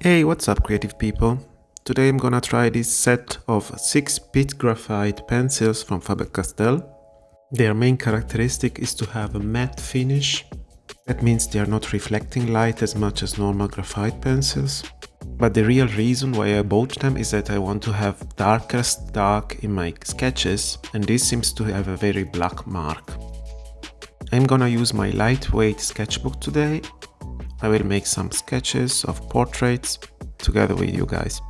Hey, what's up creative people? Today I'm gonna try this set of 6 Pitt Graphite pencils from Faber Castell. Their main characteristic is to have a matte finish. That means they are not reflecting light as much as normal graphite pencils. But the real reason why I bought them is that I want to have darkest dark in my sketches, and this seems to have a very black mark. I'm gonna use my lightweight sketchbook today. I will make some sketches of portraits together with you guys.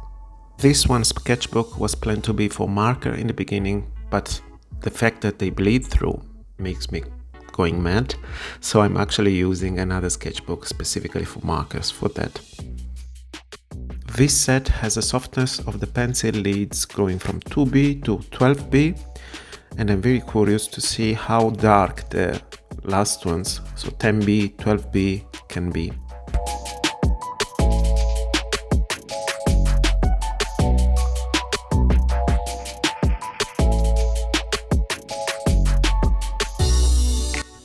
This one sketchbook was planned to be for marker in the beginning, but the fact that they bleed through makes me going mad, so I'm actually using another sketchbook specifically for markers for that. This set has a softness of the pencil leads going from 2B to 12B, and I'm very curious to see how dark the last ones, so 10B, 12B, can be.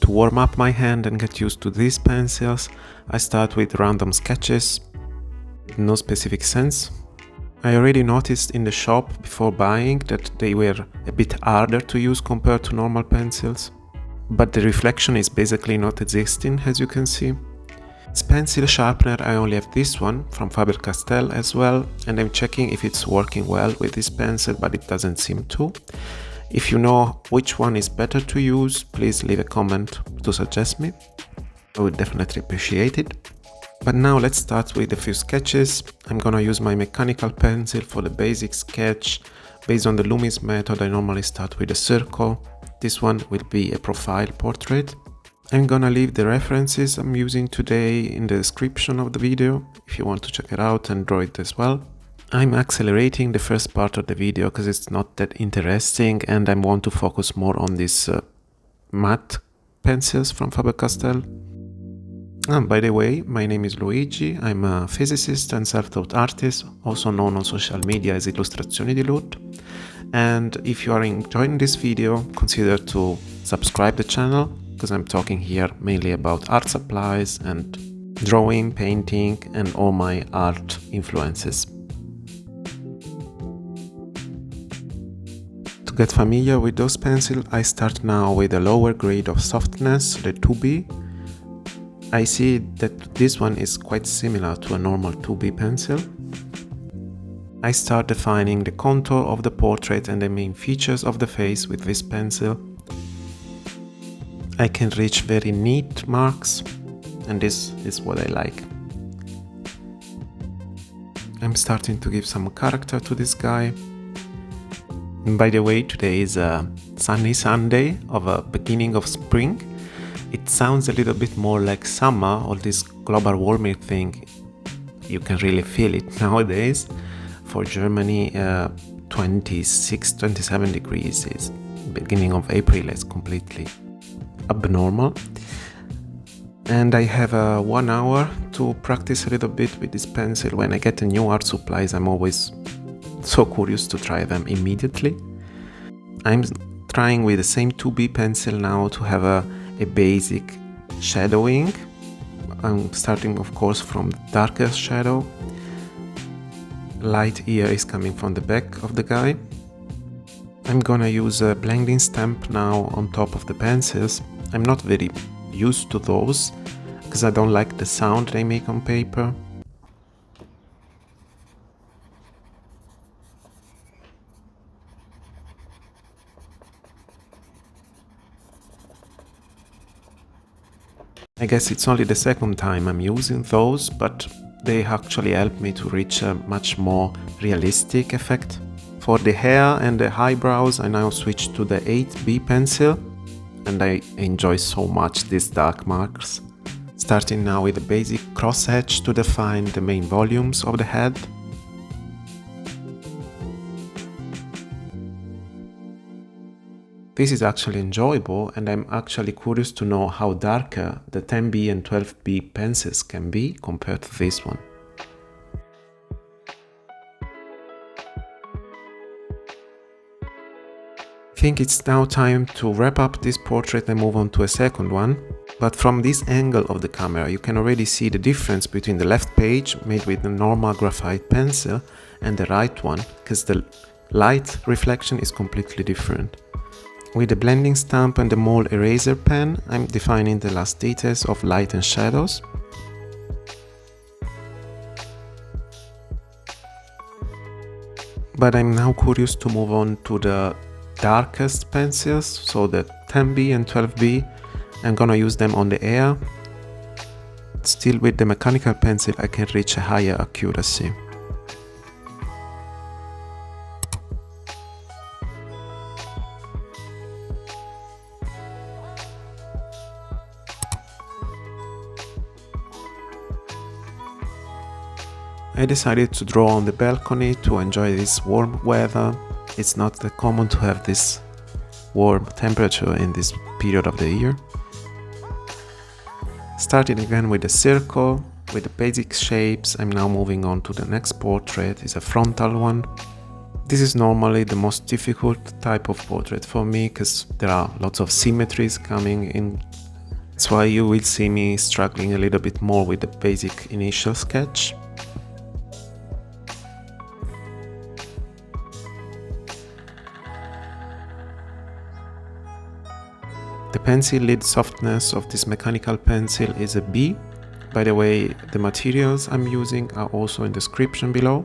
To warm up my hand and get used to these pencils, I start with random sketches, no specific sense. I already noticed in the shop before buying that they were a bit harder to use compared to normal pencils, but the reflection is basically not existing, as you can see. As pencil sharpener, I only have this one from Faber Castell as well, and I'm checking if it's working well with this pencil, but it doesn't seem to. If you know which one is better to use, please leave a comment to suggest me. I would definitely appreciate it. But now let's start with a few sketches. I'm gonna use my mechanical pencil for the basic sketch. Based on the Loomis method, I normally start with a circle. This one will be a profile portrait. I'm gonna leave the references I'm using today in the description of the video if you want to check it out and draw it as well. I'm accelerating the first part of the video because it's not that interesting and I want to focus more on these matte pencils from Faber Castell. By the way, my name is Luigi, I'm a physicist and self-taught artist, also known on social media as Illustrazioni di Lut. And if you are enjoying this video, consider to subscribe the channel, because I'm talking here mainly about art supplies and drawing, painting, and all my art influences. To get familiar with those pencils, I start now with a lower grade of softness, the 2B. I see that this one is quite similar to a normal 2B pencil. I start defining the contour of the portrait and the main features of the face with this pencil. I can reach very neat marks, and this is what I like. I'm starting to give some character to this guy. And by the way, today is a sunny Sunday of a beginning of spring. It sounds a little bit more like summer, all this global warming thing. You can really feel it nowadays. For Germany, 26, 27 degrees is beginning of April. It's completely abnormal. And I have 1 hour to practice a little bit with this pencil. When I get a new art supplies, I'm always so curious to try them immediately. I'm trying with the same 2B pencil now to have a basic shadowing. I'm starting of course from the darkest shadow. Light here is coming from the back of the guy. I'm gonna use a blending stamp now on top of the pencils. I'm not very used to those because I don't like the sound they make on paper. I guess it's only the second time I'm using those, but they actually help me to reach a much more realistic effect. For the hair and the eyebrows, I now switch to the 8B pencil, and I enjoy so much these dark marks. Starting now with the basic cross hatch to define the main volumes of the head. This is actually enjoyable, and I'm actually curious to know how darker the 10B and 12B pencils can be compared to this one. I think it's now time to wrap up this portrait and move on to a second one. But from this angle of the camera you can already see the difference between the left page made with a normal graphite pencil and the right one, because the light reflection is completely different. With the blending stamp and the mold eraser pen, I'm defining the last details of light and shadows. But I'm now curious to move on to the darkest pencils, so the 10B and 12B. I'm gonna use them on the air. Still, with the mechanical pencil I can reach a higher accuracy. I decided to draw on the balcony to enjoy this warm weather. It's not that common to have this warm temperature in this period of the year. Starting again with the circle, with the basic shapes. I'm now moving on to the next portrait. It's a frontal one. This is normally the most difficult type of portrait for me, because there are lots of symmetries coming in. That's why you will see me struggling a little bit more with the basic initial sketch. The pencil lid softness of this mechanical pencil is a B. By the way, the materials I'm using are also in the description below.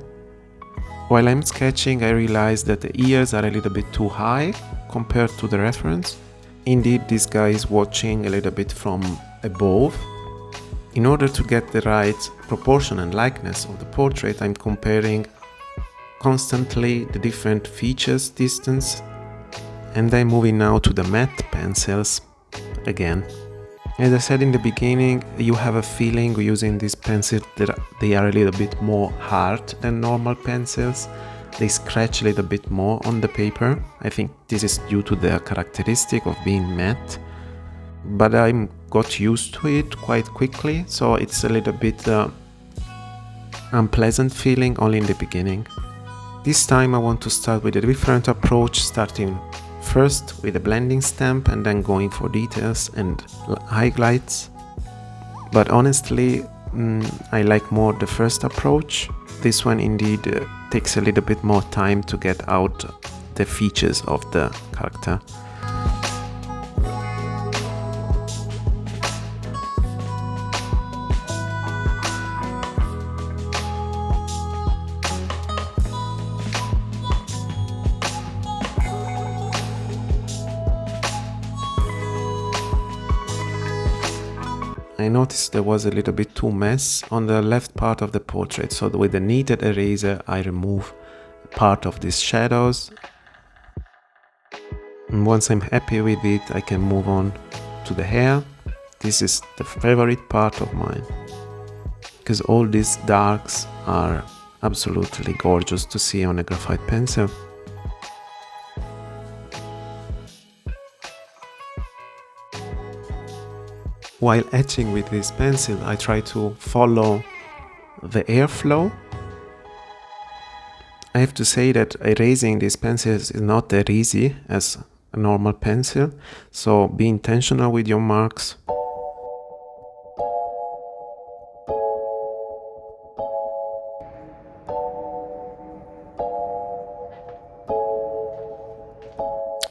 While I'm sketching, I realized that the ears are a little bit too high compared to the reference. Indeed, this guy is watching a little bit from above. In order to get the right proportion and likeness of the portrait, I'm comparing constantly the different features, distance, and I'm moving now to the matte pencils again. As I said in the beginning, you have a feeling using these pencils that they are a little bit more hard than normal pencils. They scratch a little bit more on the paper. I think this is due to the characteristic of being matte. But I got used to it quite quickly, so it's a little bit unpleasant feeling only in the beginning. This time I want to start with a different approach, starting first with a blending stamp and then going for details and highlights. But honestly, I like more the first approach. This one indeed takes a little bit more time to get out the features of the character. I noticed there was a little bit too mess on the left part of the portrait, so with the kneaded eraser I remove part of these shadows. And once I'm happy with it, I can move on to the hair. This is the favorite part of mine, because all these darks are absolutely gorgeous to see on a graphite pencil. While etching with this pencil, I try to follow the airflow. I have to say that erasing these pencils is not that easy as a normal pencil, so be intentional with your marks.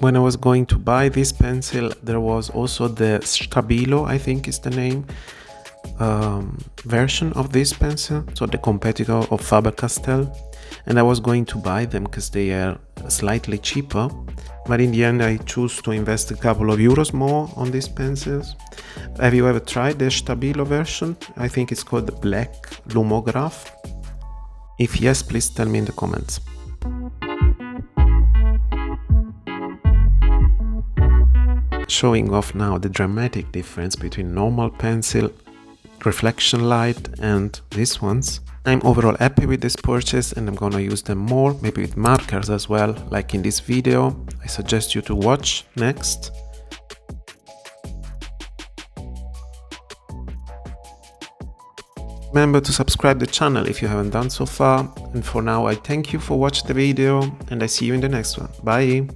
When I was going to buy this pencil, there was also the Stabilo, I think is the name, version of this pencil, so the competitor of Faber Castell, and I was going to buy them because they are slightly cheaper, but in the end I choose to invest a couple of euros more on these pencils. Have you ever tried the Stabilo version? I think it's called the Black Lumograph. If yes, please tell me in the comments. Showing off now the dramatic difference between normal pencil, reflection light, and these ones. I'm overall happy with this purchase and I'm gonna use them more, maybe with markers as well, like in this video I suggest you to watch next. Remember to subscribe to the channel if you haven't done so far, and for now I thank you for watching the video and I see you in the next one. Bye!